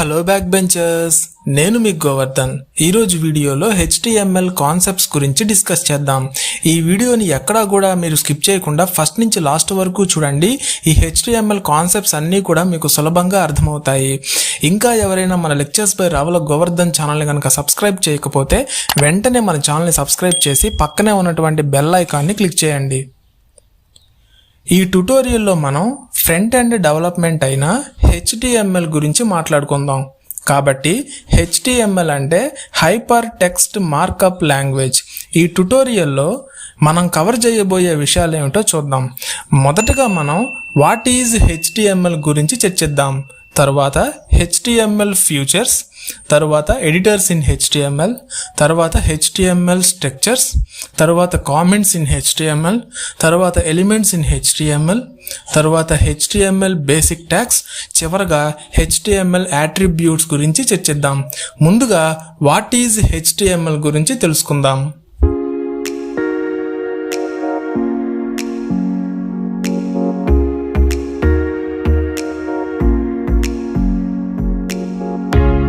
Hello back benchers, నేను మీ గోవర్ధన్. ఈరోజు వీడియోలో HTML కాన్సెప్ట్స్ గురించి డిస్కస్ చేద్దాం. ఈ వీడియోని ఎక్కడా కూడా మీరు స్కిప్ చేయకుండా ఫస్ట్ నుంచి లాస్ట్ వరకు చూడండి. ఈ HTML కాన్సెప్ట్స్ అన్నీ కూడా మీకు సులభంగా అర్థమవుతాయి. ఇంకా ఎవరైనా మన లెక్చర్స్ బై రావుల గోవర్ధన్ ఛానల్ని కనుక సబ్స్క్రైబ్ చేయకపోతే వెంటనే మన ఛానల్ని సబ్స్క్రైబ్ చేసి పక్కనే ఉన్నటువంటి బెల్ ఐకాన్ని క్లిక్ చేయండి. ఈ ట్యుటోరియల్లో మనం ఫ్రంట్ ఎండ్ డెవలప్మెంట్ అయిన HTML గురించి మాట్లాడుకుందాం. కాబట్టి HTML అంటే హైపర్ టెక్స్ట్ మార్కప్ లాంగ్వేజ్. ఈ ట్యుటోరియల్లో మనం కవర్ చేయబోయే విషయాలు ఏమిటో చూద్దాం. మొదటగా మనం వాట్ ఈజ్ HTML గురించి చర్చిద్దాం. తర్వాత HTML ఫ్యూచర్స్, తర్వాత ఎడిటర్స్ ఇన్ HTML, తర్వాత HTML స్ట్రక్చర్స్, తర్వాత కామెంట్స్ ఇన్ HTML, తర్వాత ఎలిమెంట్స్ ఇన్ HTML, తర్వాత HTML బేసిక్ ట్యాగ్స్, చివరగా HTML అట్రిబ్యూట్స్ గురించి చర్చిద్దాం. ముందుగా వాట్ ఈజ్ HTML గురించి తెలుసుకుందాం.